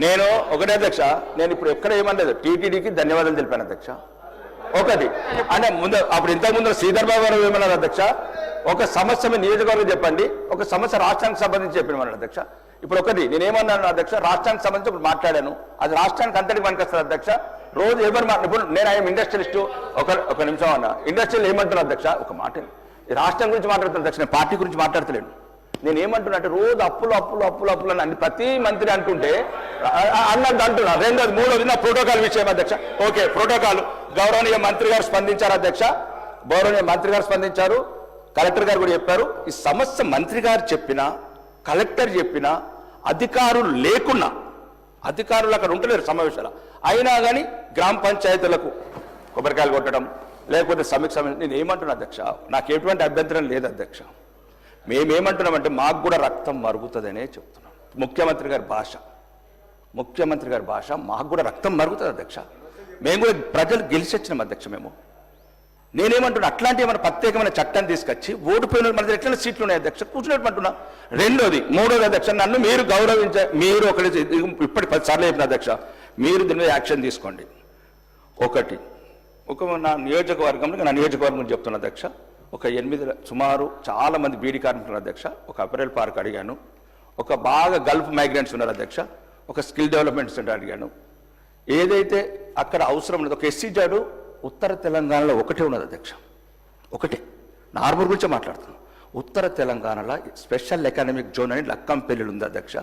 నేను ఒకటే అధ్యక్ష, నేను ఇప్పుడు ఎక్కడ ఏమనలేదు, టీటీడీకి ధన్యవాదాలు తెలిపాను అధ్యక్ష. ఒకటి అంటే ముందు అప్పుడు ఇంతకు ముందు శ్రీధర్ బాబు గారు ఏమన్నారు అధ్యక్ష, ఒక సమస్య మీ నియోజకవర్గం చెప్పండి, ఒక సమస్య రాష్ట్రానికి సంబంధించి చెప్పిన అధ్యక్ష. ఇప్పుడు ఒకటి నేనేమన్నాను అధ్యక్ష, రాష్ట్రానికి సంబంధించి ఇప్పుడు మాట్లాడాను, అది రాష్ట్రానికి అంతటికి పనికొస్తుంది అధ్యక్ష. రోజు ఎవరు ఇప్పుడు నేను ఆయన ఇండస్ట్రియలిస్టు, ఒక నిమిషం అన్న, ఇండస్ట్రియల్ ఏమంటున్నారు అధ్యక్ష, ఒక మాట రాష్ట్రం గురించి మాట్లాడుతున్నాను అధ్యక్ష, నేను పార్టీ గురించి మాట్లాడతలేను. నేను ఏమంటున్నా అంటే రోజు అప్పులు అప్పులు అప్పులు అప్పులు అని ప్రతి మంత్రి అంటుంటే అన్నట్టు అంటున్నా. రెండోది మూడోది నా ప్రోటోకాల్ విషయం అధ్యక్ష. ఓకే, ప్రోటోకాల్ గౌరవనీయ మంత్రి గారు స్పందించారు అధ్యక్ష, గౌరవనీయ మంత్రి గారు స్పందించారు, కలెక్టర్ గారు కూడా చెప్పారు. ఈ సమస్య మంత్రి గారు చెప్పినా కలెక్టర్ చెప్పినా అధికారులు లేకున్నా, అధికారులు అక్కడ ఉంటలేరు సమావేశాలు అయినా కానీ గ్రామ పంచాయతీలకు కొబ్బరికాయలు కొట్టడం లేకపోతే సమీక్ష, నేను ఏమంటున్నా అధ్యక్ష, నాకు ఎటువంటి అభ్యంతరం లేదు అధ్యక్ష. మేమేమంటున్నామంటే మాకు కూడా రక్తం మరుగుతుందనే చెప్తున్నాం. ముఖ్యమంత్రి గారి భాష మాకు కూడా రక్తం మరుగుతుంది అధ్యక్ష. మేము కూడా ప్రజలు గెలిచి వచ్చినాం అధ్యక్ష. నేనేమంటున్నా, అట్లాంటి ఏమైనా ప్రత్యేకమైన చట్టాన్ని తీసుకొచ్చి ఓడిపోయిన మన ఎట్లా సీట్లు ఉన్నాయి అధ్యక్ష, కూర్చున్నట్టు. మూడోది అధ్యక్ష, నన్ను మీరు మీరు ఇప్పటి 10 సార్లు చెప్పిన అధ్యక్ష, మీరు దీని మీద యాక్షన్ తీసుకోండి. నా నియోజకవర్గం చెప్తున్నా అధ్యక్ష, ఒక 8 సుమారు చాలా మంది బీడీ కార్మికులు అధ్యక్ష, ఒక అపరెల్ పార్క్ అడిగాను, ఒక బాగా గల్ఫ్ మైగ్రెంట్స్ ఉన్నారు అధ్యక్ష, ఒక స్కిల్ డెవలప్మెంట్ సెంటర్ అడిగాను. ఏదైతే అక్కడ అవసరం ఉన్నది, ఒక ఎస్సీ జాడు ఉత్తర తెలంగాణలో ఒకటే ఉన్నది అధ్యక్ష, ఒకటే. నార్మల్ గురించే మాట్లాడుతున్నాం. ఉత్తర తెలంగాణలో స్పెషల్ ఎకనామిక్ జోన్ అని లక్కంపల్లి ఉంది అధ్యక్ష.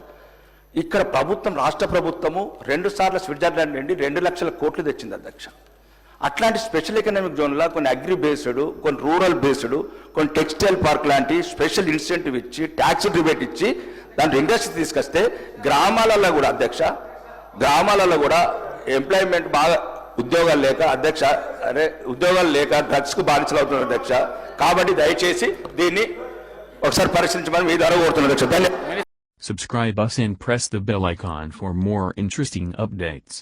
ఇక్కడ ప్రభుత్వం, రాష్ట్ర ప్రభుత్వము 2 సార్లు స్విట్జర్లాండ్ నుండి 2 లక్షల కోట్లు తెచ్చింది అధ్యక్ష. అట్లాంటి స్పెషల్ ఎకనామిక్ జోన్లో కొన్ని అగ్రి బేస్డ్, కొన్ని రూరల్ బేస్డ్, కొన్ని టెక్స్టైల్ పార్క్ లాంటి స్పెషల్ ఇన్సెంటివ్ ఇచ్చి, ట్యాక్స్ రిబేట్ ఇచ్చి దాంట్లో ఇండస్ట్రీ తీసుకొస్తే గ్రామాలలో కూడా అధ్యక్ష, గ్రామాలలో కూడా ఎంప్లాయ్మెంట్ బాగా ఉద్యోగాలు లేక అధ్యక్ష, ఉద్యోగాలు లేక డ్రగ్స్కు బాధితులు అవుతున్నారు అధ్యక్ష. కాబట్టి దయచేసి దీన్ని ఒకసారి పరిశీలించమని మీ ద్వారా కోరుతున్నారు అధ్యక్ష. Subscribe us and press the bell icon for more interesting updates.